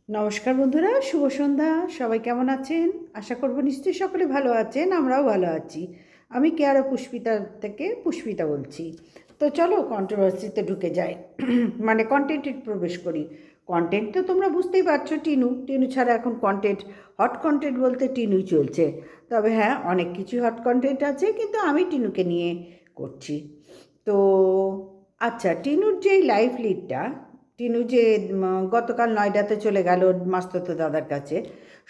নমস্কার বন্ধুরা, শুভ সন্ধ্যা। সবাই কেমন আছেন? আশা করব নিশ্চয়ই সকলে ভালো আছেন, আমরাও ভালো আছি। আমি কেয়ারা পুষ্পিতা থেকে পুষ্পিতা বলছি। তো চলো কন্ট্রোভার্সিতে ঢুকে যাই, মানে কন্টেন্টে প্রবেশ করি। কন্টেন্ট তো তোমরা বুঝতেই পারছো, টিনু টিনু ছাড়া এখন কন্টেন্ট, হট কন্টেন্ট বলতে টিনুই চলছে। তবে হ্যাঁ, অনেক কিছু হট কন্টেন্ট আছে, কিন্তু আমি টিনুকে নিয়ে করছি। তো আচ্ছা, টিনুর যেই লাইফ লিডটা, টিনু যে গতকাল নয়ডাতে চলে গেল মাস্ততো দাদার কাছে,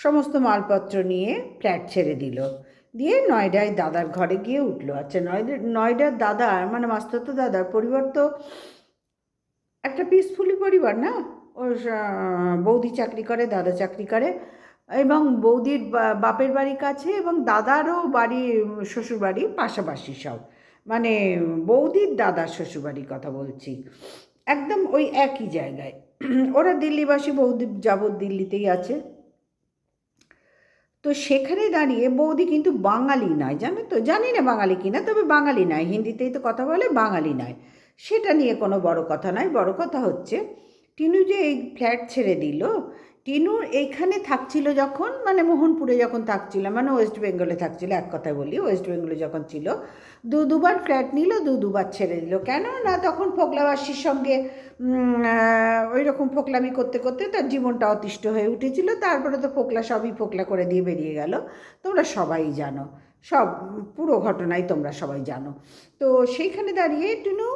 সমস্ত মালপত্র নিয়ে ফ্ল্যাট ছেড়ে দিল, দিয়ে নয়ডায় দাদার ঘরে গিয়ে উঠলো। আচ্ছা, নয়ডার দাদা মানে মাস্ততো দাদার পরিবার তো একটা পিসফুলি পরিবার না। ওর বৌদি চাকরি করে, দাদা চাকরি করে, এবং বৌদির বাপের বাড়ি কাছে এবং দাদারও বাড়ি, শ্বশুর বাড়ি পাশাপাশি সব, মানে বৌদির দাদার শ্বশুরবাড়ির কথা বলছি, একদম ওই একই জায়গায়। ওরা দিল্লিবাসী, বৌদি যাবৎ দিল্লিতেই আছে। তো সেখানে দাঁড়িয়ে বৌদি কিন্তু বাঙালি নয়, জানো তো, জানি না বাঙালি কিনা, তবে বাঙালি নয়, হিন্দিতেই তো কথা বলে, বাঙালি নয়। সেটা নিয়ে কোনো বড় কথা নয়, বড় কথা হচ্ছে টিনু যে এই ফ্ল্যাট ছেড়ে দিল। টিনু এইখানে থাকছিল যখন, মানে মোহনপুরে যখন থাকছিল, মানে ওয়েস্ট বেঙ্গলে থাকছিল, এক কথায় বলি, ওয়েস্ট বেঙ্গলে যখন ছিল, দুবার ফ্ল্যাট নিল, দুবার ছেড়ে দিল। কেন না, তখন ফোকলাবাসীর সঙ্গে ওই রকম ফোকলামি করতে করতে তার জীবনটা অতিষ্ঠ হয়ে উঠেছিল। তারপরে তো ফোকলা সবই ফোকলা করে দিয়ে বেরিয়ে গেল, তোমরা সবাই জানো, সব পুরো ঘটনাই তোমরা সবাই জানো। তো সেইখানে দাঁড়িয়ে টিনু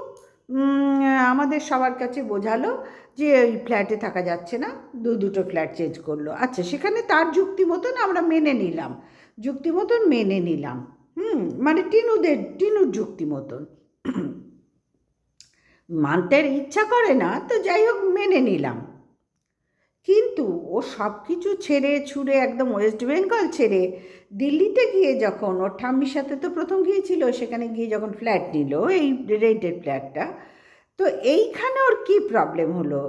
আমাদের সবার কাছে বোঝালো যে ওই ফ্ল্যাটে থাকা যাচ্ছে না, দুটো ফ্ল্যাট চেঞ্জ করলো। আচ্ছা, সেখানে তার যুক্তি মতন আমরা মেনে নিলাম, যুক্তি মতন মেনে নিলাম। মানে টিনুর যুক্তি মতন মানতে ইচ্ছা করে না, তো যাই হোক মেনে নিলাম। কিন্তু ও সব কিছু ছেড়ে ছুড়ে একদম ওয়েস্ট বেঙ্গল ছেড়ে দিল্লিতে গিয়ে, যখন ওর ঠাম্মির সাথে তো প্রথম গিয়েছিল, সেখানে গিয়ে যখন ফ্ল্যাট নিল, এই রেন্টেড ফ্ল্যাটটা, তো এইখানে ওর কী প্রবলেম হলো?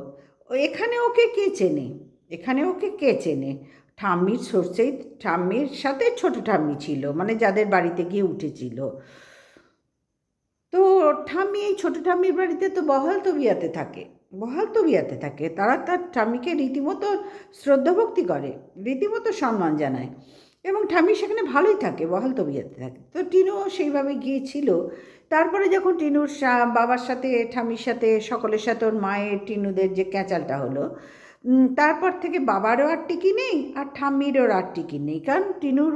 এখানে ওকে কে চেনে? এখানে ওকে কে চেনে? ঠাম্মির সরষেই, ঠাম্মির সাথে ছোট ঠাম্মি ছিল, মানে যাদের বাড়িতে গিয়ে উঠেছিল। তো ঠাম্মি, এই ছোটো ঠাম্মির বাড়িতে তো বহাল তবিয়াতে থাকে, তারা তার ঠাম্মিকে রীতিমতো শ্রদ্ধা ভক্তি করে, রীতিমতো সম্মান জানায়, এবং ঠাম্মি সেখানে ভালোই থাকে, বহাল তবিয়াতে থাকে। তো টিনুও সেইভাবে গিয়েছিল। তারপরে যখন টিনুর বাবার সাথে, ঠাম্মির সাথে, সকলের সাথে ওর মায়ের, টিনুদের যে ক্যাচালটা হলো, তারপর থেকে বাবারও আর টিকি নেই, আর ঠাম্মিরও আর টিকি নেই, কারণ টিনুর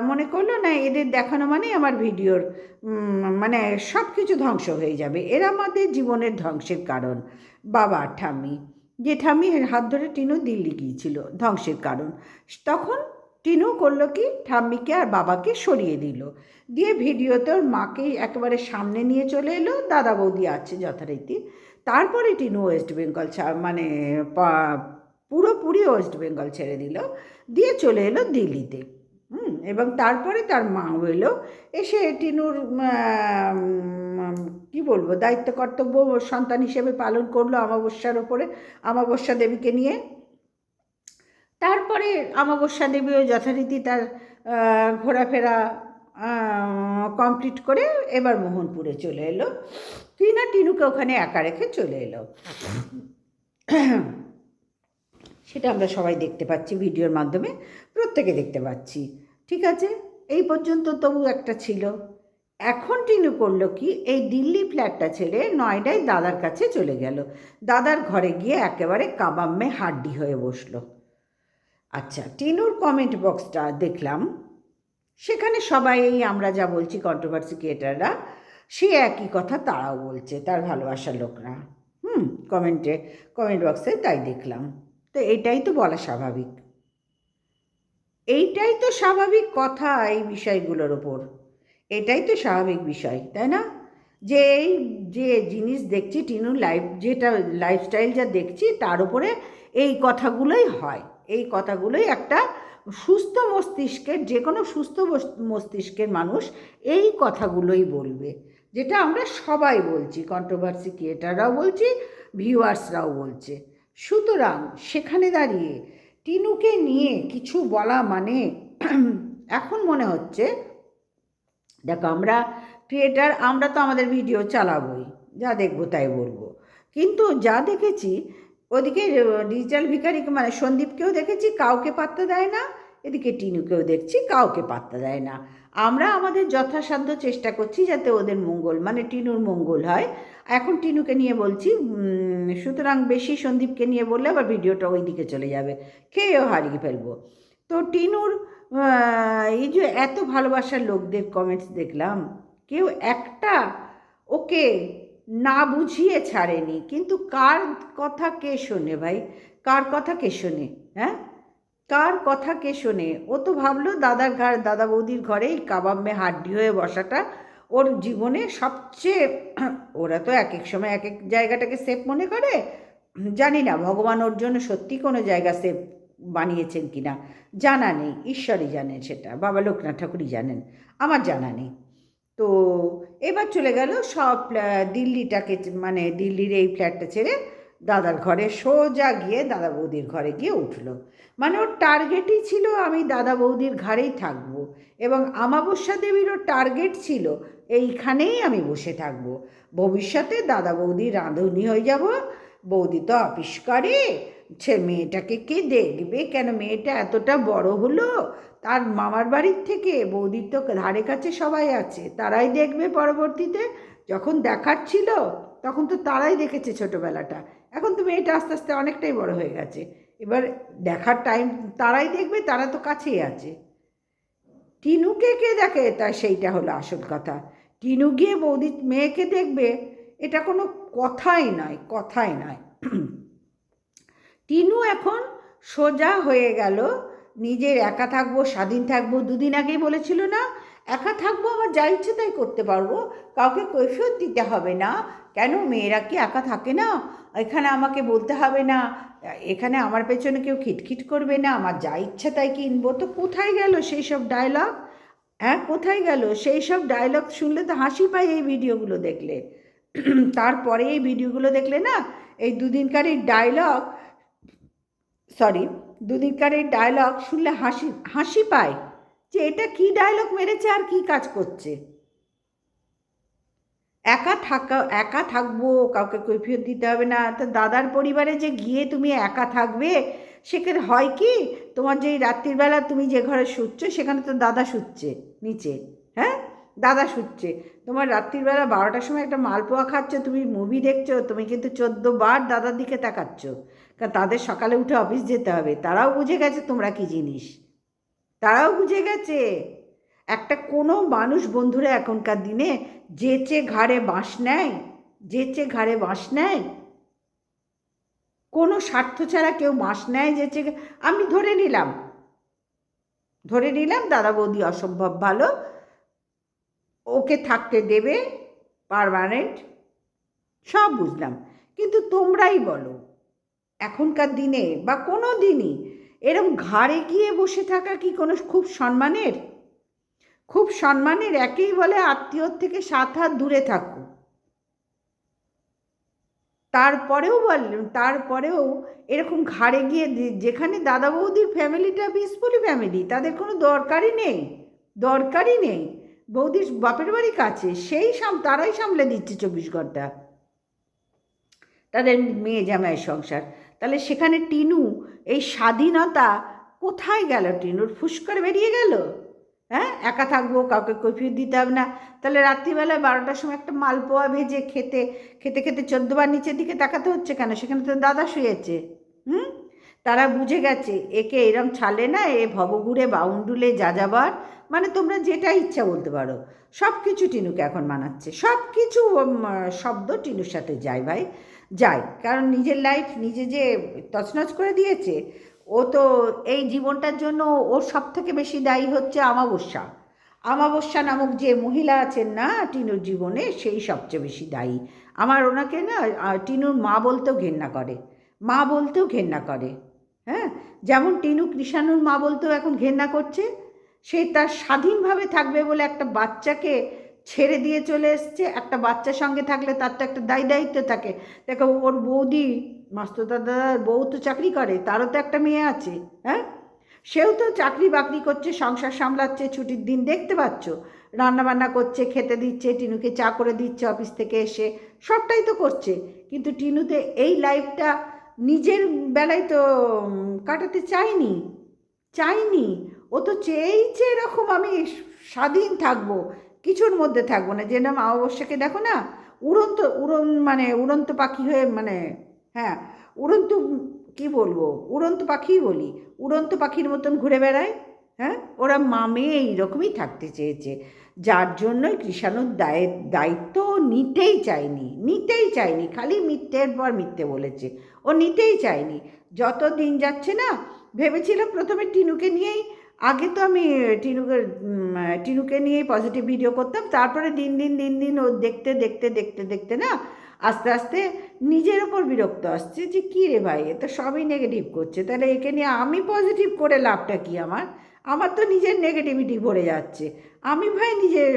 মনে করলো না, এদের দেখানো মানে আমার ভিডিওর মানে সব কিছু ধ্বংস হয়ে যাবে, এরা আমাদের জীবনের ধ্বংসের কারণ। বাবা আর ঠাম্মি, যে ঠাম্মির হাত ধরে টিনু দিল্লি গিয়েছিল, ধ্বংসের কারণ। তখন টিনু করলো কি, ঠাম্মিকে আর বাবাকে সরিয়ে দিল, দিয়ে ভিডিওতে ওর মাকে একেবারে সামনে নিয়ে চলে এলো, দাদা বৌদি আছে যথারীতি। তারপরে টিনু ওয়েস্ট বেঙ্গল মানে পুরোপুরি ওয়েস্ট বেঙ্গল ছেড়ে দিল, দিয়ে চলে এলো দিল্লিতে। এবং তারপরে তার মাও এলো, এসে টিনুর কি বলবো, দায়িত্ব কর্তব্য সন্তান হিসেবে পালন করলো অমাবস্যার ওপরে, অমাবস্যা দেবীকে নিয়ে। তারপরে অমাবস্যা দেবীও যথারীতি তার ঘোরাফেরা কমপ্লিট করে এবার মোহনপুরে চলে এলো। টিনুকে ওখানে একা রেখে চলে এলো। সেটা আমরা সবাই দেখতে পাচ্ছি, ভিডিওর মাধ্যমে প্রত্যেকে দেখতে পাচ্ছি। ঠিক আছে, এই পর্যন্ত তবু একটা ছিল। এখন টিনু করলো কি, এই দিল্লি ফ্ল্যাটটা ছেড়ে নয়ডায় দাদার কাছে চলে গেল, দাদার ঘরে গিয়ে একেবারে কাবাম্মে হাড্ডি হয়ে বসলো। আচ্ছা, টিনুর কমেন্ট বক্সটা দেখলাম, সেখানে সবাই এই আমরা যা বলছি কন্ট্রোভার্সি ক্রিয়েটাররা, সে একই কথা তারাও বলছে, তার ভালোবাসার লোকরা। কমেন্ট বক্সে তাই দেখলাম। তো এটাই তো বলা স্বাভাবিক, এইটাই তো স্বাভাবিক কথা এই বিষয়গুলোর ওপর, এটাই তো স্বাভাবিক বিষয়, তাই না? যে এই যে জিনিস দেখছি টিনুর যেটা লাইফস্টাইল যা দেখছি, তার উপরে এই কথাগুলোই হয়, এই কথাগুলোই একটা সুস্থ মস্তিষ্কের, যে কোনো সুস্থ মস্তিষ্কের মানুষ এই কথাগুলোই বলবে, যেটা আমরা সবাই বলছি, কন্ট্রোভার্সি ক্রিয়েটাররাও বলছি, ভিউয়ার্সরাও বলছে। সুতরাং সেখানে দাঁড়িয়ে টিনুকে নিয়ে কিছু বলা মানে এখন মনে হচ্ছে, দেখো আমরা ক্রিয়েটার, আমরা তো আমাদের ভিডিও চালাবোই, যা দেখবো তাই বলবো, কিন্তু যা দেখেছি ওদিকে ডিজিটাল ভিখারিকে মানে সন্দীপকেও দেখেছি, কাউকে পাত্তা দেয় না। এদিকে টিনুকেও দেখছি, কাউকে পাত্তা দেয় না। আমরা আমাদের যথাসাধ্য চেষ্টা করছি যাতে ওদের মঙ্গল মানে টিনুর মঙ্গল হয়। এখন টিনুকে নিয়ে বলছি, সুতরাং বেশি সন্দীপকে নিয়ে বললে আবার ভিডিওটা ওই দিকে চলে যাবে, খেয়েও হারিয়ে ফেলবো। তো টিনুর এই যে এত ভালোবাসার লোকদের কমেন্টস দেখলাম, কেউ একটা ওকে না বুঝিয়ে ছাড়েনি। কিন্তু কার কথা কে শোনে ভাই? কার কথা কে শোনে? হ্যাঁ, কার কথা কে শোনে? ও তো ভাবলো দাদা বৌদির ঘরে এই কাবাব মে হাড্ডি হয়ে বসাটা ওর জীবনে সবচেয়ে ওরা তো এক এক সময় এক এক জায়গাটাকে সেফ মনে করে। জানি না ভগবান ওর জন্য সত্যি কোনো জায়গা সেফ বানিয়েছেন কিনা, জানা নেই, ঈশ্বরই জানেন, সেটা বাবা লোকনাথ ঠাকুরই জানেন, আমার জানা নেই। তো এবার চলে গেল সব দিল্লিটাকে মানে দিল্লির এই ফ্ল্যাটটা ছেড়ে দাদার ঘরে সোজা গিয়ে দাদা বৌদির ঘরে গিয়ে উঠলো। মানে ওর টার্গেটই ছিল আমি দাদা বৌদির ঘরেই থাকবো, এবং আমাবস্যা দেবীরও টার্গেট ছিল এইখানেই আমি বসে থাকবো, ভবিষ্যতে দাদা বৌদির রাঁধুনি হয়ে যাব। বৌদি তো অফিস করে, মেয়েটাকে কে দেখবে? কেন মেয়েটা এতটা বড় হলো, তার মামার বাড়ির থেকে বৌদির তো ধারে কাছে সবাই আছে, তারাই দেখবে পরবর্তীতে। যখন দেখার ছিল তখন তো তারাই দেখেছে ছোটোবেলাটা, এখন তো মেয়েটা আস্তে আস্তে অনেকটাই বড় হয়ে গেছে, এবার দেখার টাইম তারাই দেখবে, তারা তো কাছেই আছে। টিনুকে কে দেখে, তা সেইটা হলো আসল কথা। টিনু গিয়ে বৌদির মেয়েকে দেখবে, এটা কোনো কথাই নয়, কথাই নয়। টিনু এখন সোজা হয়ে গেল নিজের একা থাকবো, স্বাধীন থাকবো। দুদিন আগেই বলেছিল না, একা থাকবো, আমার যা ইচ্ছে তাই করতে পারবো, কাউকে কৈফিয়ত দিতে হবে না। কেন মেয়েরা কি একা থাকে না? এখানে আমাকে বলতে হবে না, এখানে আমার পেছনে কেউ খিটখিট করবে না, আমার যা ইচ্ছা তাই কিনবো। তো কোথায় গেল সেই সব ডায়লগ? হ্যাঁ, কোথায় গেল সেই সব ডায়লগ? শুনলে তো হাসি পায় এই ভিডিওগুলো দেখলে। তারপরে এই ভিডিওগুলো দেখলে না, এই দুদিনকার এই ডায়লগ, সরি, দুদিনকার এই ডায়লগ শুনলে হাসি হাসি পায় যে এটা কি ডায়লগ মেরেছে আর কি কাজ করছে। একা থাকবো, কাউকে কৈফিয়ত দিতে হবে না। তো দাদার পরিবারে যে গিয়ে তুমি একা থাকবে, সেখানে হয় কি, তোমার যেই রাত্রিবেলা তুমি যে ঘরে শুচ্ছ সেখানে তো দাদা শুচ্ছে নিচে। হ্যাঁ, দাদা শুচ্ছে। তোমার রাত্রিবেলা 12টার সময় একটা মালপোয়া খাচ্ছ, তুমি মুভি দেখছো, তুমি কিন্তু 14 বার দাদার দিকে তাকাচ্ছ, কারণ তাদের সকালে উঠে অফিস যেতে হবে। তারাও বুঝে গেছে তোমরা কি জিনিস, তারাও বুঝে গেছে। একটা কোনো মানুষ বন্ধুরা এখনকার দিনে যেচে ঘাড়ে বাঁশ নেয়, যেচে ঘাড়ে বাঁশ নেয়, কোনো স্বার্থ ছাড়া কেউ বাঁশ নেয় যেচে। আমি ধরে নিলাম দাদা বৌদি অসম্ভব ভালো, ওকে থাকতে দেবে পার্মানেন্ট, সব বুঝলাম। কিন্তু তোমরাই বলো, এখনকার দিনে বা কোনো দিনই এরম ঘাড়ে গিয়ে বসে থাকা কি কোনো খুব সম্মানের? খুব সম্মানের? একেই বলে আত্মীয়র থেকে 7 হাত দূরে থাকো। তারপরেও এরকম ঘাড়ে গিয়ে, যেখানে দাদা বৌদির ফ্যামিলিটা পিসফুলি ফ্যামিলি, তাদের কোনো দরকারই নেই। বৌদির বাপের বাড়ি কাছে, তারাই সামলে দিচ্ছে 24 ঘন্টা তাদের মেয়ে জামাইয়ের সংসার। তাহলে সেখানে টিনু এই স্বাধীনতা কোথায় গেল? টিনুর ফুস করে বেরিয়ে গেল। হ্যাঁ, একা থাকবো, কাউকে কৈফিয়ত দিতে হবে না। তাহলে রাত্রিবেলায় 12টার সময় একটা মালপোয়া ভেজে খেতে খেতে খেতে 14 বার নিচের দিকে তাকাতে হচ্ছে কেন? সেখানে তো দাদা শুয়েছে। তারা বুঝে গেছে একে এরম ছালে না, এ ভবঘুরে বাউন্ডুলে যাযাবার, মানে তোমরা যেটা ইচ্ছা বলতে পারো, সব কিছু টিনুকে এখন মানাচ্ছে। সব কিছু শব্দ টিনুর সাথে যায় ভাই, যায়। কারণ নিজের লাইফ নিজে যে তছনছ করে দিয়েছে, ও তো এই জীবনটার জন্য ওর সব থেকে বেশি দায়ী হচ্ছে আমাবস্যা নামক যে মহিলা আছেন না টিনুর জীবনে, সেই সবচেয়ে বেশি দায়ী। আমার ওনাকে না টিনুর মা বলতেও ঘেন্না করে। হ্যাঁ, যেমন টিনু কৃষাণুর মা বলতেও এখন ঘেন্না করছে। সে তার স্বাধীনভাবে থাকবে বলে একটা বাচ্চাকে ছেড়ে দিয়ে চলে এসছে। একটা বাচ্চার সঙ্গে থাকলে তার তো একটা দায়িত্ব থাকে। দেখো, ওর বৌদি মাস্তুতার দাদার বউ তো চাকরি করে, তারও তো একটা মেয়ে আছে। হ্যাঁ, সেও তো চাকরি বাকরি করছে, সংসার সামলাচ্ছে, ছুটির দিন দেখতে পাচ্ছ রান্নাবান্না করছে, খেতে দিচ্ছে, টিনুকে চা করে দিচ্ছে অফিস থেকে এসে, সবটাই তো করছে। কিন্তু টিনুতে এই লাইফটা নিজের বেলায় তো কাটাতে চাইনি। ও তো চেয়েছে এরকম আমি স্বাধীন থাকবো, কিছুর মধ্যে থাকবো না। যে নাম অমাবস্যাকে দেখো না, উড়ন্ত পাখি হয়ে, মানে হ্যাঁ, উড়ন্ত, কি বলবো, উড়ন্ত পাখিই বলি, উড়ন্ত পাখির মতন ঘুরে বেড়ায়। হ্যাঁ, ওরা মামে এইরকমই থাকতে চেয়েছে, যার জন্যই কৃষাণুর দায়িত্ব ও নিতেই চায়নি, খালি মিথ্যের পর মিথ্যে বলেছে। ও নিতেই চায়নি। যত দিন যাচ্ছে না, ভেবেছিলাম প্রথমে টিনুকে নিয়েই, আগে তো আমি টিনুকে নিয়েই পজিটিভ ভিডিও করতাম, তারপরে দিন দিন ও দেখতে না, আস্তে আস্তে নিজের ওপর বিরক্ত আসছে যে কী রে ভাই, এ তো সবই নেগেটিভ করছে, তাহলে একে নিয়ে আমি পজিটিভ করে লাভটা কি? আমার তো নিজের নেগেটিভিটি ভরে যাচ্ছে। আমি ভাই নিজের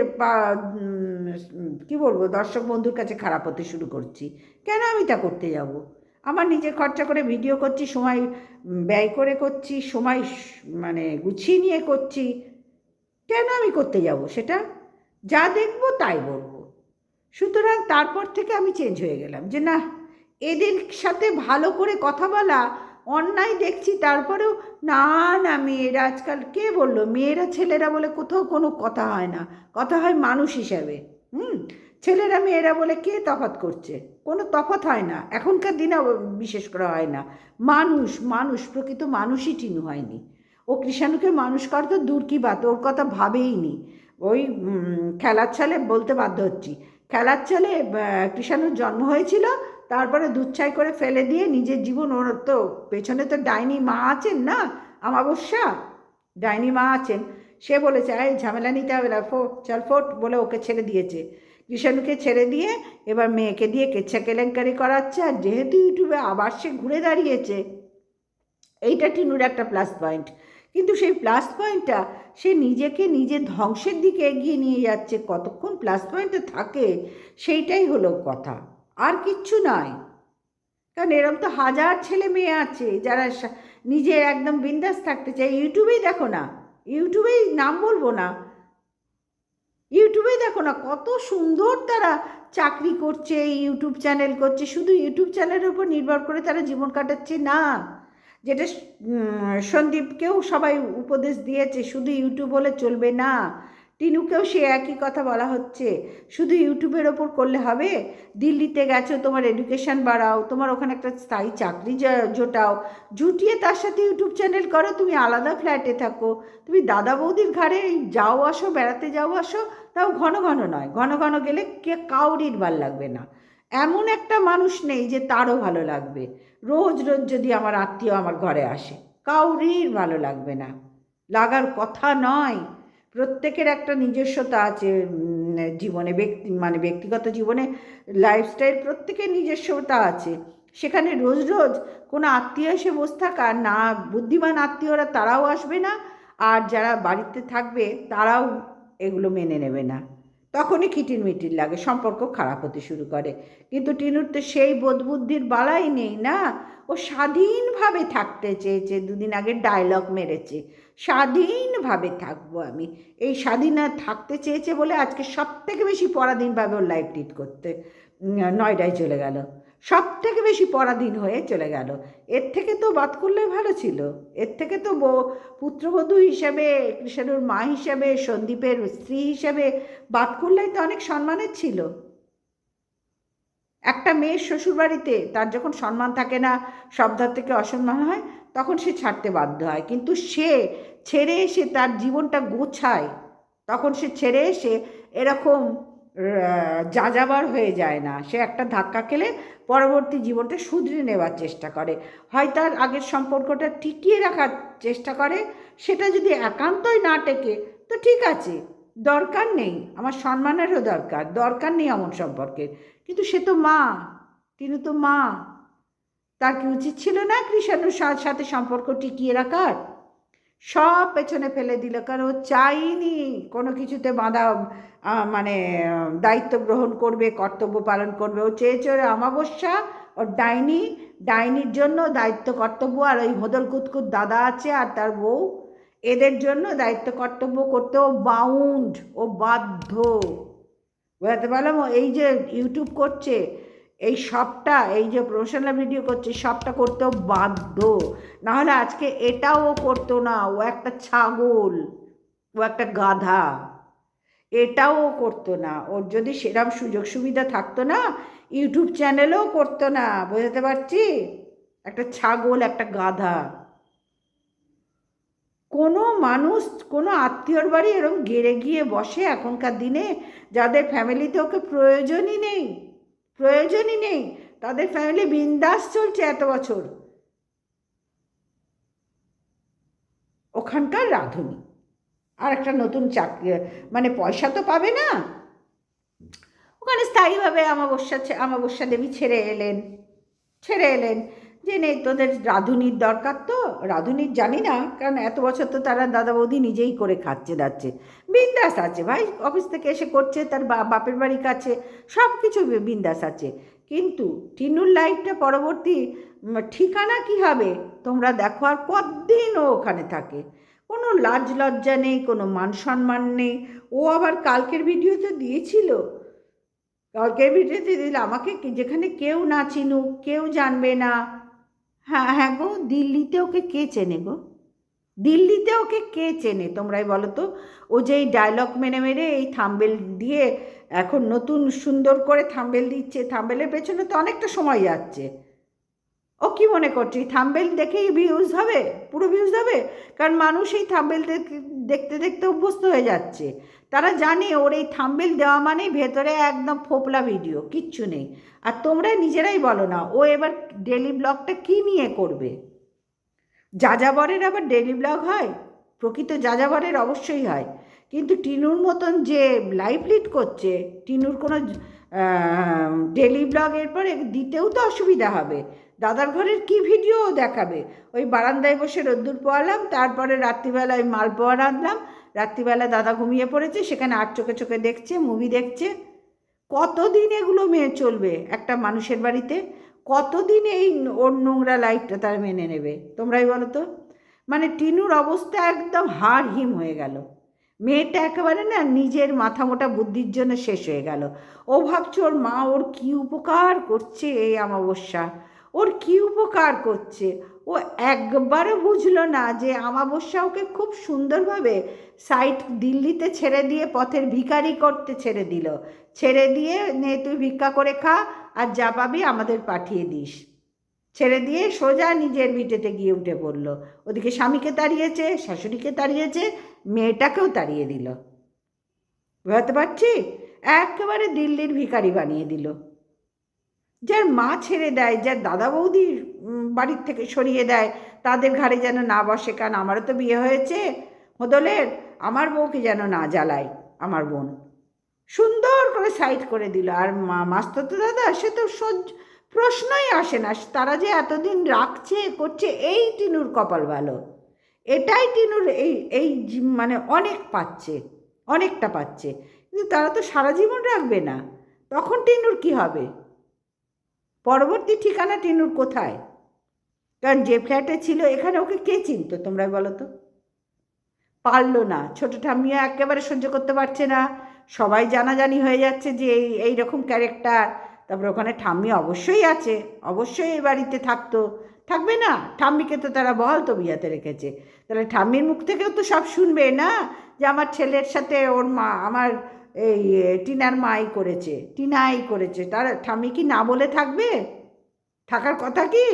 কী বলবো, দর্শক বন্ধুর কাছে খারাপ হতে শুরু করছি। কেন আমি তা করতে যাব? আমার নিজে খরচা করে ভিডিও করছি, সময় ব্যয় করে করছি, সময় মানে গুছিয়ে নিয়ে করছি, কেন আমি করতে যাব সেটা? যা দেখবো তাই বলবো। সুতরাং তারপর থেকে আমি চেঞ্জ হয়ে গেলাম যে না, এদের সাথে ভালো করে কথা বলা অন্যায় দেখছি, তারপরেও না না, মেয়েরা আজকাল, কে বললো মেয়েরা ছেলেরা বলে কোথাও কোনো কথা হয় না, কথা হয় মানুষ হিসাবে। ছেলেরা মেয়েরা বলে কে তফাৎ করছে? কোনো তফাৎ হয় না, এখনকার দিনে বিশেষ করে হয় না। মানুষ প্রকৃত মানুষই টিনু হয়নি। ও কৃষাণুকে মানুষ করা তো দূর কি বাত, ওর কথা ভাবেই নি। ওই খেলার ছলে বলতে বাধ্য হচ্ছি, খেলার ছলে কৃষাণুর জন্ম হয়েছিল, তারপরে দুচ্ছাই করে ফেলে দিয়ে নিজের জীবন, ওর তো পেছনে তো ডাইনি মা আছেন না, অমাবস্যা ডাইনি মা আছেন, সে বলেছে এই ঝামেলা নিতে হবে না, চল ফোট বলে ওকে ছেড়ে দিয়েছে। কৃষাণুকে ছেড়ে দিয়ে এবার মেয়েকে দিয়ে কেচ্ছা কেলেঙ্কারি করাচ্ছে। আর যেহেতু ইউটিউবে আবার সে ঘুরে দাঁড়িয়েছে, এইটা টিনুর একটা প্লাস পয়েন্ট, কিন্তু সেই প্লাস পয়েন্টটা সে নিজে ধ্বংসের দিকে এগিয়ে নিয়ে যাচ্ছে। কতক্ষণ প্লাস পয়েন্টে থাকে সেইটাই হলো কথা, আর কিচ্ছু নয়। কারণ এরকম তো হাজার ছেলে মেয়ে আছে যারা নিজে একদম বিন্দাস থাকতে চায়। ইউটিউবেই দেখো না, ইউটিউবেই নাম বলবো না, ইউটিউবেই দেখো না কত সুন্দর তারা চাকরি করছে, ইউটিউব চ্যানেল করছে, শুধু ইউটিউব চ্যানেলের উপর নির্ভর করে তারা জীবন কাটাচ্ছে না। যেটা সন্দীপকেও সবাই উপদেশ দিয়েছে, শুধু ইউটিউব হলে চলবে না। টিনুকেও সে একই কথা বলা হচ্ছে, শুধু ইউটিউবের ওপর করলে হবে? দিল্লিতে গেছো, তোমার এডুকেশন বাড়াও, তোমার ওখানে একটা স্থায়ী চাকরি জোটাও, জুটিয়ে তার সাথে ইউটিউব চ্যানেল করো। তুমি আলাদা ফ্ল্যাটে থাকো, তুমি দাদা বৌদির ঘরে যাও আসো, বেড়াতে যাও আসো, তাও ঘন ঘন নয়, ঘন ঘন গেলে কাউরির ভাল লাগবে না। এমন একটা মানুষ নেই যে তারও ভালো লাগবে। রোজ যদি আমার আত্মীয় আমার ঘরে আসে, কাউরির ভালো লাগবে না, লাগার কথা নয়। প্রত্যেকের একটা নিজস্বতা আছে জীবনে, ব্যক্তিগত জীবনে, লাইফস্টাইল, প্রত্যেকের নিজস্বতা আছে। সেখানে রোজ কোনো আত্মীয় এসে বসে থাকা না, বুদ্ধিমান আত্মীয়রা তারাও আসবে না, আর যারা বাড়িতে থাকবে তারাও এগুলো মেনে নেবে না। তখনই কিটিরমিটির লাগে, সম্পর্ক খারাপ হতে শুরু করে। কিন্তু টিনুর তো সেই বোধবুদ্ধির বালাই নেই না, ও স্বাধীনভাবে থাকতে চেয়েছে। দুদিন আগে ডায়লগ মেরেছে, স্বাধীনভাবে থাকবো আমি। এই স্বাধীন থাকতে চেয়েছে বলে আজকে সব থেকে বেশি পরাধীনভাবে ওর লাইফ লিড করতে নয়ডায় চলে গেল, সব থেকে বেশি পরাধীন হয়ে চলে গেল। এর থেকে তো বাদ করলে ভালো ছিল, এর থেকে তো পুত্রবধূ হিসাবে, কৃষাণুর মা হিসাবে, সন্দীপের স্ত্রী হিসাবে বাদ করলেই তো অনেক সম্মানের ছিল। একটা মেয়ের শ্বশুরবাড়িতে তার যখন সম্মান থাকে না, সব ধার থেকে অসম্মান হয়, তখন সে ছাড়তে বাধ্য হয়। কিন্তু সে ছেড়ে এসে তার জীবনটা গোছায়, তখন সে ছেড়ে এসে এরকম যাযাবার হয়ে যায় না। সে একটা ধাক্কা খেলে পরবর্তী জীবনটা শুধরে নেওয়ার চেষ্টা করে, হয় তার আগের সম্পর্কটা টিকিয়ে রাখার চেষ্টা করে। সেটা যদি একান্তই না টেকে তো ঠিক আছে, দরকার নেই, আমার সম্মানেরও দরকার নেই এমন সম্পর্কের। কিন্তু সে তো মা, তিনি তো মা, তার কি উচিত ছিল না কৃষাণুর সাথে সম্পর্ক টিকিয়ে রাখার? সব পেছনে ফেলে দিল, কারণ ও চাইনি কোনো কিছুতে বাঁধা, মানে দায়িত্ব গ্রহণ করবে, কর্তব্য পালন করবে। ও চেয়েছে ওর অমাবস্যা, ওর ডাইনির জন্য দায়িত্ব কর্তব্য, আর ওই হোদল কুতকুত দাদা আছে আর তার বউ, এদের জন্য দায়িত্ব কর্তব্য করতে ও বাউন্ড, ও বাধ্য। বুঝাতে পারলাম? এই যে ইউটিউব করছে, এই সবটা, এই যে প্রফেশনাল ভিডিও করছে সবটা করতেও বাধ্য, নাহলে আজকে এটাও ও করতো না। ও একটা ছাগল, ও একটা গাধা, এটাও ও করতো না। ওর যদি সেরকম সুযোগ সুবিধা থাকতো না, ইউটিউব চ্যানেলেও করতো না। বোঝাতে পারছি? একটা ছাগল, একটা গাধা। কোনো মানুষ, কোনো আত্মীয়র বাড়ি এরকম গেড়ে গিয়ে বসে এখনকার দিনে, যাদের ফ্যামিলিতে ওকে প্রয়োজনই নেই, প্রয়োজনই নেই, তাদের ফ্যামিলি বিন্দাস চলছে এত বছর। ওখানকার রাঁধুনি আর একটা নতুন চাকরি, মানে পয়সা তো পাবে না। ওখানে স্থায়ীভাবে আমাবস্যা দেবী ছেড়ে এলেন যে নেই, তোদের রাঁধুনির দরকার। তো রাঁধুনির জানি না, কারণ এত বছর তো তারা দাদা বৌদি নিজেই করে খাচ্ছে দাচ্ছে, বিন্দাস আছে ভাই। অফিস থেকে এসে করছে, তার বাপের বাড়ি কাছে, সব কিছু বিন্দাস আছে। কিন্তু টিনুর লাইফটা পরবর্তী ঠিকানা কি হবে তোমরা দেখো। আর কতদিন ও ওখানে থাকে, কোনো লাজ লজ্জা নেই, কোনো মান সম্মান নেই। ও আবার কালকের ভিডিওতে দিয়েছিল, কালকের ভিডিওতে দিল আমাকে যেখানে কেউ না চিনুক, কেউ জানবে না। হ্যাঁ হ্যাঁ গো, দিল্লিতে ওকে কে চেনে গো? দিল্লিতে ওকে কে চেনে তোমরাই বলো তো? ও যে এই ডায়লগ মেনে মেরে এই থাম্বেল দিয়ে এখন নতুন সুন্দর করে থাম্বেল দিচ্ছে, থাম্বেলের পেছনে তো অনেকটা সময় যাচ্ছে। ও কি মনে করছে থাম্বেল দেখেই ভিউজ হবে? পুরো ভিউজ হবে? কারণ মানুষ এই থাম্বেল দেখতে দেখতে অভ্যস্ত হয়ে যাচ্ছে। তারা জানে ওর এই থাম্বেল দেওয়া মানেই ভেতরে একদম ফোপলা ভিডিও, কিচ্ছু নেই। আর তোমরা নিজেরাই বলো না, ও এবার ডেলি ব্লগটা কী নিয়ে করবে? যাযাবরের আবার ডেলি ব্লগ হয়? প্রকৃত যাযাবরের অবশ্যই হয়, কিন্তু টিনুর মতন যে লাইফ লিড করছে, টিনুর কোনো ডেলি ব্লগ এরপরে দিতেও তো অসুবিধা হবে। দাদার ঘরের কি ভিডিও দেখাবে? ওই বারান্দায় বসে রোদ্দুর পোয়ালাম, তারপরে রাত্রিবেলা ওই মালপোয়া রাঁধলাম, রাত্রিবেলা দাদা ঘুমিয়ে পড়েছে, সেখানে আর চোখে চোখে দেখছে, মুভি দেখছে। কতদিন এগুলো মেয়ে চলবে একটা মানুষের বাড়িতে? কতদিন এই ওর নোংরা লাইফটা তার মেনে নেবে তোমরাই বলো তো? মানে টিনুর অবস্থা একদম হাড় হিম হয়ে গেল। মেয়েটা একেবারে না নিজের মাথা মোটা বুদ্ধির জন্য শেষ হয়ে গেল। ও ভাবছে ওর মা ওর কী উপকার করছে এই অমাবস্যা, ওর কী উপকার করছে। ও একবারও বুঝলো না যে অমাবস্যা ওকে খুব সুন্দরভাবে সাইড দিল্লিতে ছেড়ে দিয়ে পথের ভিখারি করতে ছেড়ে দিল। ছেড়ে দিয়ে নে তুই ভিক্ষা করে খা, আর যা পাবি আমাদের পাঠিয়ে দিস। ছেড়ে দিয়ে সোজা নিজের ভিটেতে গিয়ে উঠে পড়ল। ওদিকে স্বামীকে তাড়িয়েছে, শাশুড়িকে তাড়িয়েছে, মেয়েটাকেও তাড়িয়ে দিল। বুঝতে পারছি? একেবারে দিল্লির ভিখারি বানিয়ে দিল। যার মা ছেড়ে দেয়, যার দাদা বৌদির বাড়ির থেকে সরিয়ে দেয়, তাদের ঘাড়ে যেন না বসে। কারণ আমারও তো বিয়ে হয়েছে হোদলের, আমার বউকে যেন না জ্বালায় আমার বোন। সুন্দর করে সাইড করে দিল। আর মাস্তুতো দাদা, সে তো প্রশ্নই আসে না। তারা যে এতদিন রাখছে করছে, এই টিনুর কপাল ভালো। এটাই টিনুর এই মানে অনেক পাচ্ছে, অনেকটা পাচ্ছে। কিন্তু তারা তো সারা জীবন রাখবে না। তখন টিনুর কি হবে? পরবর্তী ঠিকানা টিনুর কোথায়? কারণ যে ফ্ল্যাটে ছিল এখানে ওকে কে চিনতো তোমরা বলো তো? পারলো না। ছোটো ঠাম্মিও একেবারে সহ্য করতে পারছে না। সবাই জানাজানি হয়ে যাচ্ছে যে এই রকম ক্যারেক্টার। তারপরে ওখানে ঠাম্মি অবশ্যই আছে, অবশ্যই এই বাড়িতে থাকবে না? ঠাম্মিকে তো তারা বহাল তবিয়াতে রেখেছে। তাহলে ঠাম্মির মুখ থেকেও তো সব শুনবে না, যে আমার ছেলের সাথে ওর মা, আমার এই টিনার মাই করেছে, টিনাই করেছে। তারা ঠাম্মি কি না বলে থাকবে? থাকার কথা কি?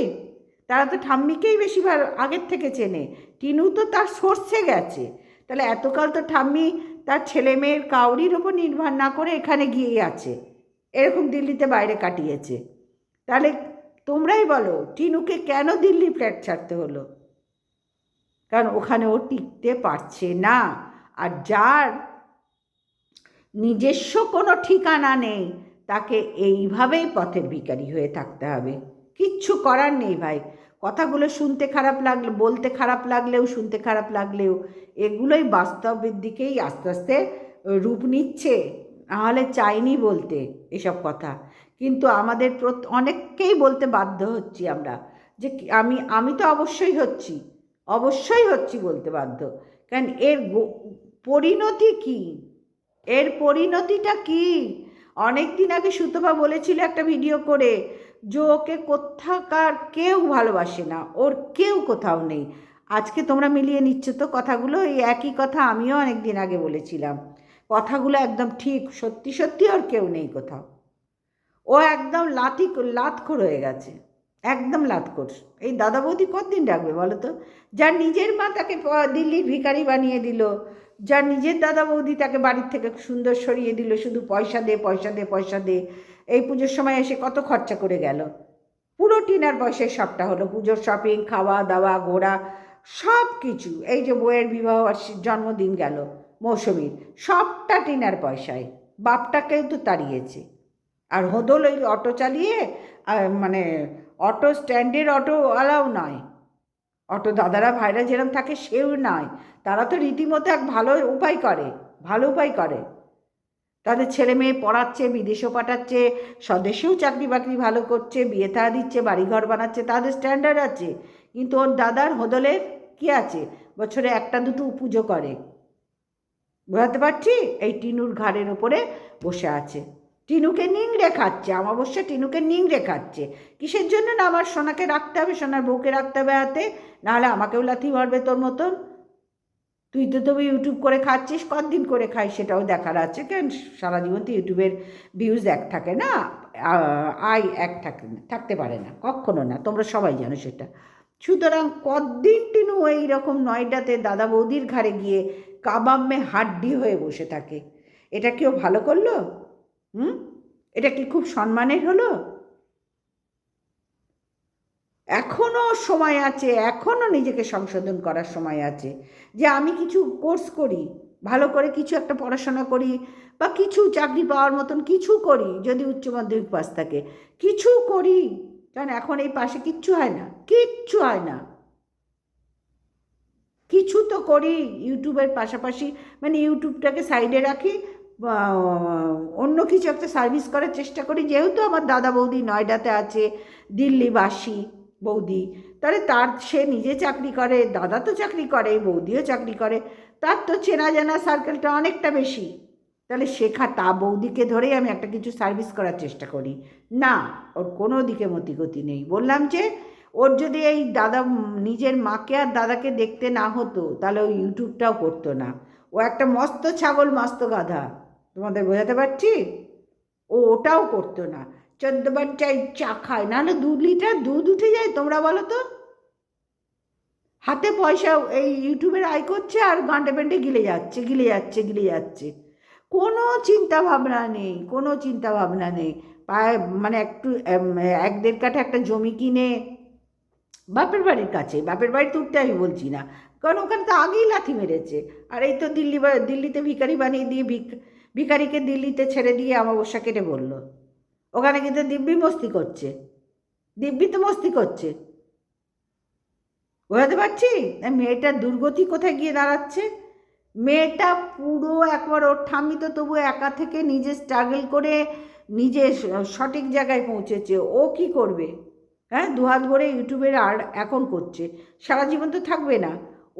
তারা তো ঠাম্মিকেই বেশিবার আগের থেকে চেনে। টিনু তো তার সোর্সে গেছে। তাহলে এতকাল তো ঠাম্মি তার ছেলে মেয়ের কাউরির ওপর নির্ভর না করে এখানে গিয়েই আছে, এরকম দিল্লিতে বাইরে কাটিয়েছে। তাহলে তোমরাই বলো টিনুকে কেন দিল্লি ফ্ল্যাট ছাড়তে হলো? কারণ ওখানে ও টিকতে পারছে না। আর যার নিজস্ব কোনো ঠিকানা নেই, তাকে এইভাবেই পথের ভিখারি হয়ে থাকতে হবে। কিচ্ছু করার নেই ভাই। কথাগুলো শুনতে খারাপ লাগলে, বলতে খারাপ লাগলেও, শুনতে খারাপ লাগলেও, এগুলোই বাস্তবের দিকেই আস্তে আস্তে রূপ নিচ্ছে। নাহলে চাইনি বলতে এসব কথা, কিন্তু আমাদের অনেককেই বলতে বাধ্য হচ্ছি আমরা, যে আমি তো অবশ্যই হচ্ছি বলতে বাধ্য। কারণ এর পরিণতি কী? এর পরিণতিটা কি? অনেক দিন আগে সুতপা বলেছিল একটা ভিডিও করে যে ওকে কোথাকার কেউ ভালোবাসে না, ওর কেউ কোথাও নেই। আজকে তোমরা মিলিয়ে নিচ্ছ তো কথাগুলো, এই একই কথা আমিও অনেক দিন আগে বলেছিলাম। কথাগুলো একদম ঠিক, সত্যি সত্যি ওর কেউ নেই কোথাও। ও একদম লাতখোর হয়ে গেছে, একদম লাতখোর। এই দাদা বৌদি কতদিন রাখবে বলো তো? যার নিজের মা তাকে দিল্লির ভিখারি বানিয়ে দিল, যার নিজের দাদা বৌদি তাকে বাড়ির থেকে সুন্দর সরিয়ে দিল, শুধু পয়সা দে পয়সা দে পয়সা দে। এই পুজোর সময় এসে কত খরচা করে গেল, পুরো টিনার পয়সায় সবটা হলো, পুজোর শপিং, খাওয়া দাওয়া, ঘোরা, সব কিছু। এই যে বইয়ের বিবাহ জন্মদিন গেল মৌসুমীর, সবটা টিনার পয়সায়। বাপটাকেও তো তাড়িয়েছে। আর হোদল ওই অটো চালিয়ে, মানে অটো স্ট্যান্ডের অটোওয়ালাও নয়, অটো দাদারা ভাইরা যেরকম থাকে সেও নয়। তারা তো রীতিমতো এক ভালো উপায় করে, ভালো উপায় করে। তাদের ছেলে মেয়ে পড়াচ্ছে, বিদেশেও পাঠাচ্ছে, স্বদেশেও চাকরি বাকরি ভালো করছে, বিয়ে থা দিচ্ছে, বাড়িঘর বানাচ্ছে, তাদের স্ট্যান্ডার্ড আছে। কিন্তু ওর দাদার হোদলের কি আছে? বছরে একটা দুটো পুজো করে। বোঝাতে পারছি? এই টিনুর ঘাড়ের ওপরে বসে আছে, টিনুকে নিংড়ে খাচ্ছে, অমাবস্যা টিনুকে নিংড়ে খাচ্ছে। কিসের জন্য? না আমার সোনাকে রাখতে হবে, সোনার বউকে রাখতে হবে হাতে, নাহলে আমাকেও লাথি মারবে তোর মতন। তুই তো তবে ইউটিউব করে খাচ্ছিস, কতদিন করে খাই সেটাও দেখার আছে। কেন সারা জীবন তো ইউটিউবের ভিউজ এক থাকে না, আয় এক থাকতে পারে না, কখনো না, তোমরা সবাই জানো সেটা। সুতরাং কতদিন টিনু এইরকম নয়ডাতে দাদা বৌদির ঘাড়ে গিয়ে কাবাম্মে হাড্ডি হয়ে বসে থাকে? এটা কেউ ভালো করলো? এটা কি খুব সম্মানের হলো? এখনও সময় আছে, এখনও নিজেকে সংশোধন করার সময় আছে, যে আমি কিছু কোর্স করি, ভালো করে কিছু একটা পড়াশোনা করি, বা কিছু চাকরি পাওয়ার মতন কিছু করি, যদি উচ্চ মাধ্যমিক পাস থাকে কিছু করি। কারণ এখন এই পাশে কিচ্ছু হয় না, কিচ্ছু হয় না। কিছু তো করি ইউটিউবের পাশাপাশি, মানে ইউটিউবটাকে সাইডে রাখি, অন্য কিছু একটা সার্ভিস করার চেষ্টা করি। যেহেতু আমার দাদা বৌদি নয়ডাতে আছে, দিল্লিবাসী বৌদি, তাহলে তার সে নিজে চাকরি করে, দাদা তো চাকরি করে, বৌদিও চাকরি করে, তার তো চেনা জানা সার্কেলটা অনেকটা বেশি। তাহলে তা বৌদিকে ধরেই আমি একটা কিছু সার্ভিস করার চেষ্টা করি। না, ওর কোনো দিকে মতিগতি নেই। বললাম যে ওর যদি এই দাদা নিজের মাকে আর দাদাকে দেখতে না হতো, তাহলে ও ইউটিউবটাও করতো না। ও একটা মস্ত ছাগল, মস্ত গাধা, তোমাদের বোঝাতে পারছি? ও ওটাও করতো না। 14বার চাই চা খায়, নাহলে 2 লিটার দুধ উঠে যায়। তোমরা বলো তো, হাতে পয়সা এই ইউটিউবের আয় করছে আর গাঁটে পেন্টে গিলে যাচ্ছে, গিলে যাচ্ছে, গিলে যাচ্ছে। কোনো চিন্তা ভাবনা নেই, কোনো চিন্তা ভাবনা নেই। পায়ে মানে একটু 1-1.5 কাঠা একটা জমি কিনে বাপের বাড়ির কাছে, বাপের বাড়িতে উঠতে আমি বলছি না, কারণ ওখানে তো আগেই লাথি মেরেছে। আর এই তো দিল্লিতে ভিখারি বানিয়ে দিয়ে ভিখারিকে দিল্লিতে ছেড়ে দিয়ে অমাবস্যা কেটে বললো। ওখানে কিন্তু দিব্যি মস্তি করছে, দিব্যি তো মস্তি করছে। বোঝাতে পারছি মেয়েটার দুর্গতি কোথায় গিয়ে দাঁড়াচ্ছে? মেয়েটা পুরো একবার, ওর ঠাম্মি তো তবু একা থেকে নিজে স্ট্রাগল করে নিজে সঠিক জায়গায় পৌঁছেছে। ও কি করবে? হ্যাঁ, দুহাত ভরে ইউটিউবের আর এখন করছে, সারা জীবন তো থাকবে না।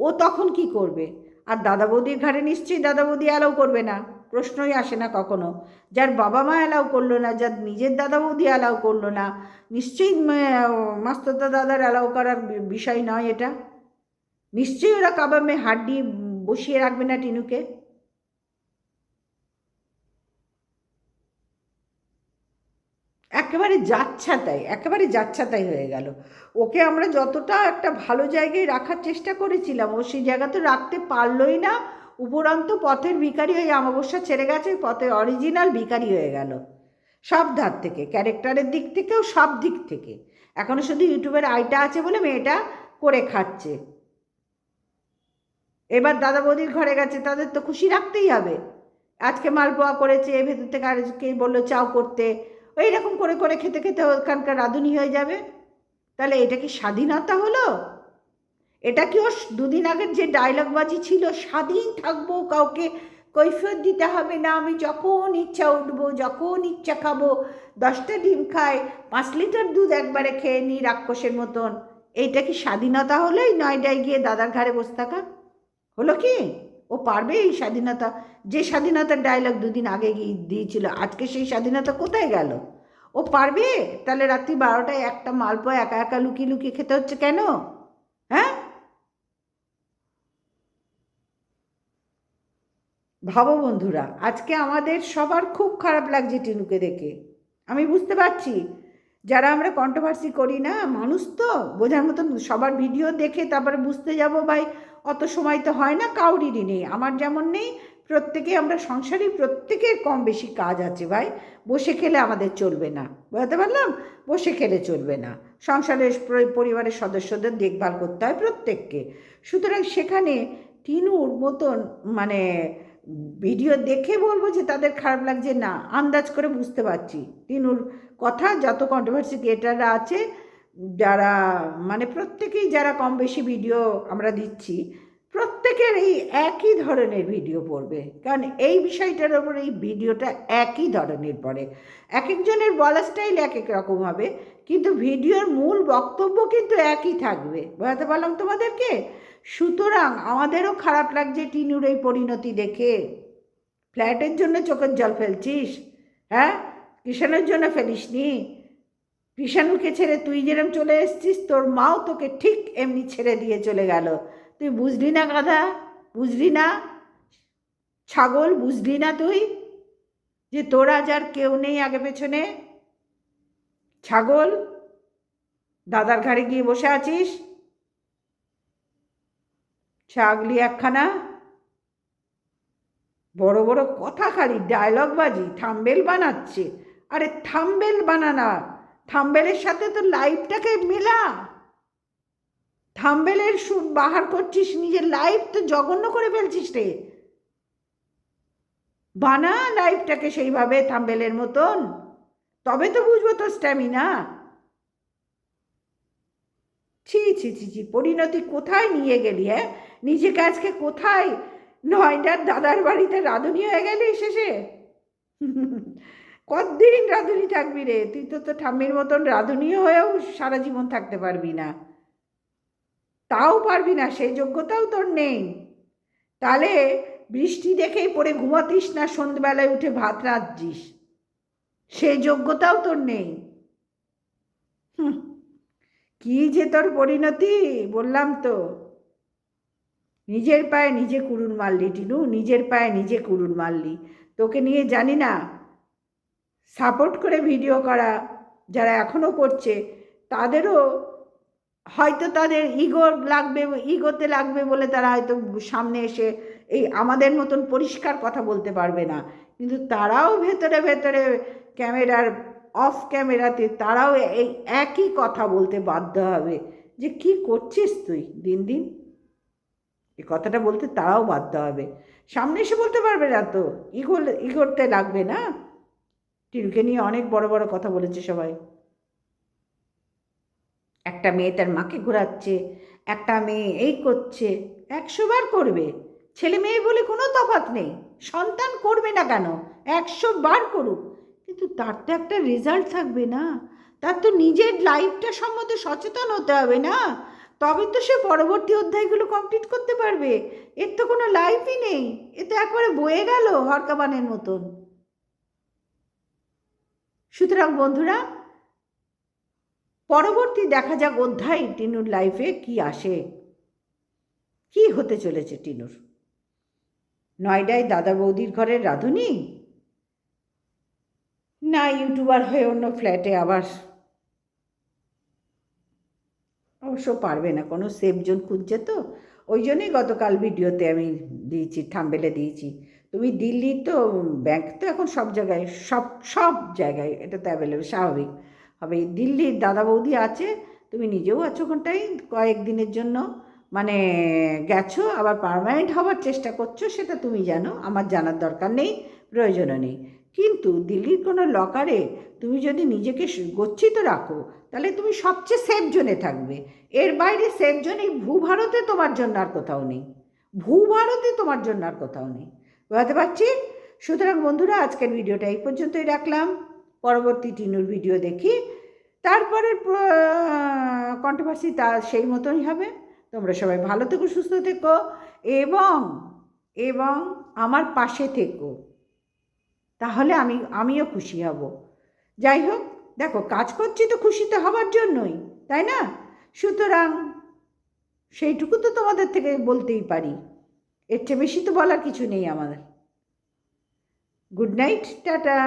ও তখন কি করবে? আর দাদা বৌদির ঘাড়ে নিশ্চয়ই দাদা বৌদি অ্যালাউ করবে না, প্রশ্নই আসে না কখনো। যার বাবা মা অ্যালাউ করলো না, যার নিজের দাদা বৌদি অ্যালাউ করলো না, নিশ্চয়ই মাস্তরদা দাদার অ্যালাউ করার বিষয় নয় এটা। নিশ্চয়ই ওরা কাবামে হাড্ডি বসিয়ে রাখবে না টিনুকে। একেবারে যাচ্ছাতাই, একেবারে যাচ্ছাতাই হয়ে গেল। ওকে আমরা যতটা একটা ভালো জায়গায় রাখার চেষ্টা করেছিলাম, ও সেই জায়গা তো রাখতে পারলই না। উপরন্ত পথের ভিখারি হয়ে অমাবস্যা ছেড়ে গেছে, পথের অরিজিনাল ভিখারি হয়ে গেল, সব ধার থেকে, ক্যারেক্টারের দিক থেকেও সব দিক থেকে। এখনও শুধু ইউটিউবের আয়টা আছে বলে মেয়েটা করে খাচ্ছে। এবার দাদা বৌদির ঘরে গেছে, তাদের তো খুশি রাখতেই হবে। আজকে মালপোয়া করেছে, ভেতর থেকে আজকে বললো চাও করতে, এইরকম করে করে খেতে খেতে ওখানকার রাঁধুনি হয়ে যাবে। তাহলে এটা কি স্বাধীনতা হলো? এটা কি ওর 2 দিন আগের যে ডায়লগবাজি ছিল, স্বাধীন থাকবো, কাউকে কৈফিয়ত দিতে হবে না, আমি যখন ইচ্ছা উঠবো, যখন ইচ্ছা খাবো, 10টা ডিম খাই, 5 লিটার দুধ একবারে খেয়ে নিই রাক্ষসের মতন, এইটা কি স্বাধীনতা হলো? এই নয়ডায় গিয়ে দাদার ঘাড়ে বসে থাকা হলো কি? ও পারবে এই স্বাধীনতা? যে স্বাধীনতার ডায়লগ দুদিন আগে দিয়েছিল, আজকে সেই স্বাধীনতা কোথায় গেল? ও পারবে? তাহলে রাত্রি 12টায় একটা মালপোয়া একা একা লুকিয়ে লুকিয়ে খেতে হচ্ছে কেন? হ্যাঁ, ভাবো বন্ধুরা, আজকে আমাদের সবার খুব খারাপ লাগছে টিনুকে দেখে। আমি বুঝতে পারছি, যারা আমরা কন্ট্রোভার্সি করি না, মানুষ তো বোঝার মতন, সবার ভিডিও দেখে তারপরে বুঝতে যাব ভাই, অত সময় তো হয় না, কাউরিরই নেই, আমার যেমন নেই। প্রত্যেকে আমরা সংসারী, প্রত্যেকের কম বেশি কাজ আছে ভাই। বসে খেলে আমাদের চলবে না, বুঝতে পারলাম? বসে খেলে চলবে না, সংসারের পরিবারের সদস্যদের দেখভাল করতে হয় প্রত্যেককে। সুতরাং সেখানে টিনুর মতন মানে ভিডিও দেখে বলবো যে তাদের খারাপ লাগছে না, আন্দাজ করে বুঝতে পারছি টিনুর কথা। যত কন্ট্রোভার্সি ক্রিয়েটাররা আছে, যারা মানে প্রত্যেকেই যারা কম বেশি ভিডিও আমরা দিচ্ছি, প্রত্যেকের এই একই ধরনের ভিডিও পড়বে, কারণ এই বিষয়টার ওপর এই ভিডিওটা একই ধরনের পড়ে। এক একজনের বলা স্টাইল এক এক রকম হবে, কিন্তু ভিডিওর মূল বক্তব্য কিন্তু একই থাকবে, বুঝাতে পারলাম তোমাদেরকে? সুতরাং আমাদেরও খারাপ লাগছে টিনুর এই পরিণতি দেখে। ফ্ল্যাটের জন্য চোখের জল ফেলছিস? হ্যাঁ, কৃষাণুর জন্য ফেলিসনি? কৃষাণুকে ছেড়ে তুই যেরকম চলে এসছিস, তোর মাও তোকে ঠিক এমনি ছেড়ে দিয়ে চলে গেল। তুই বুঝলি না গাধা? বুঝলি না ছাগল? বুঝলি না তুই যে তোরা যার কেউ নেই আগে পেছনে? ছাগল, দাদার ঘাড়ে গিয়ে বসে আছিস ছাগলি একখানা। বড় বড় কথা, খালি ডায়লগ বাজি, থাম্বেল বানাচ্ছে। আরে থাম্বেল বানানা, থাম্বেলের সাথে তো লাইভটাকে মেলা। থাম্বেলের বাহার করছিস, নিজের লাইভ তো জঘন্য করে ফেলছিস রে। বানা লাইভটাকে সেইভাবে থাম্বেলের মতন, তবে তো বুঝবো তোর স্ট্যামিনা। ছি ছি ছি ছি, পরিণতি কোথায় নিয়ে গেলি? হ্যাঁ, নিজেকে আজকে কোথায় নয়ডার দাদার বাড়িতে রাঁধুনি হয়ে গেলি শেষে। কতদিন রাঁধুনি থাকবি রে? তুই তো তো ঠাম্মির মতন রাঁধুনি হয়েও সারা জীবন থাকতে পারবি না, তাও পারবি না, সেই যোগ্যতাও তোর নেই। তাহলে বৃষ্টি দেখেই পড়ে ঘুমাতিস না, সন্ধ্যেবেলায় উঠে ভাত রাঁধছিস, সেই যোগ্যতাও তোর নেই। হুম, কি যে তোর পরিণতি, বললাম তো। নিজের পায়ে নিজে কুড়ুল মারলি টিনু, নিজের পায়ে নিজে কুড়ুল মারলি। তোকে নিয়ে জানি না, সাপোর্ট করে ভিডিও করা যারা এখনও করছে, তাদেরও হয়তো তাদের ইগো লাগবে, ইগোতে লাগবে বলে তারা হয়তো সামনে এসে এই আমাদের মতন পরিষ্কার কথা বলতে পারবে না, কিন্তু তারাও ভেতরে ভেতরে ক্যামেরার অফ ক্যামেরাতে তারাও এই একই কথা বলতে বাধ্য হবে যে কি করছিস তুই দিন দিন। এই কথাটা বলতে তারাও বাধ্য হবে, সামনে এসে বলতে পারবে না তো, ইগোতে লাগবে না। টিনুকে নিয়ে অনেক বড় বড় কথা বলেছে সবাই। একটা মেয়ে তার মাকে ঘোরাচ্ছে, একটা মেয়ে এই করছে, 100 বার করবে। ছেলে মেয়ে বলে কোনো তফাৎ নেই, সন্তান করবে না কেন? 100 বার করুক, কিন্তু তার তো একটা রেজাল্ট থাকবে না। তার তো নিজের লাইফটা সম্বন্ধে সচেতন হতে হবে না, তবে তো সে পরবর্তী অধ্যায়গুলো কমপ্লিট করতে পারবে। এর তো কোনো লাইফই নেই, এ তো একবারে বয়ে গেল হরকাবানের মতন। সুতরাং বন্ধুরা, পরবর্তী দেখা যাক অধ্যায় টিনুর লাইফে কি আসে, কি হতে চলেছে টিনুর। নয়ডায় দাদা বৌদির ঘরের রাঁধুনি, না ইউটিউবার হয়ে অন্য ফ্ল্যাটে আবার। অবশ্য পারবে না, কোনো সেফ জোন খুঁজছে তো, ওই জন্যই গতকাল ভিডিওতে আমি দিয়েছি, থাম্বেলে দিয়েছি। তুমি দিল্লির তো ব্যাংক তো এখন সব জায়গায়, সব সব জায়গায় এটা তো অ্যাভেলেবেল, স্বাভাবিক হবে। দিল্লির দাদা বৌদি আছে, তুমি নিজেও আছো ওখানটাই কয়েকদিনের জন্য, মানে গেছো, আবার পার্মানেন্ট হওয়ার চেষ্টা করছো, সেটা তুমি জানো, আমার জানার দরকার নেই, প্রয়োজনও নেই। কিন্তু দিল্লির কোনো লকারে তুমি যদি নিজেকে গচ্ছিত রাখো, তাহলে তুমি সবচেয়ে সেফ জোনে থাকবে। এর বাইরে সেফ জোন এই ভূভারতে তোমার জন্য আর কোথাও নেই, ভূভারতে তোমার জন্য আর কোথাও নেই, বুঝতে পারছি? সুতরাং বন্ধুরা, আজকের ভিডিওটা এই পর্যন্তই রাখলাম। পরবর্তী টিনুর ভিডিও দেখি, তারপরের কন্ট্রোভার্সি তা সেই মতনই হবে। তোমরা সবাই ভালো থেকো, সুস্থ থেকো, এবং এবং আমার পাশে থেকো, তাহলে আমিও খুশি হব। যাই হোক, দেখো কাজ করছি তো খুশিতে হবার জন্যই, তাই না? সুতরাং সেইটুকু তো তোমাদের থেকে বলতেই পারি, এর চেয়ে বেশি তো বলার কিছু নেই আমাদের। Good night, tata.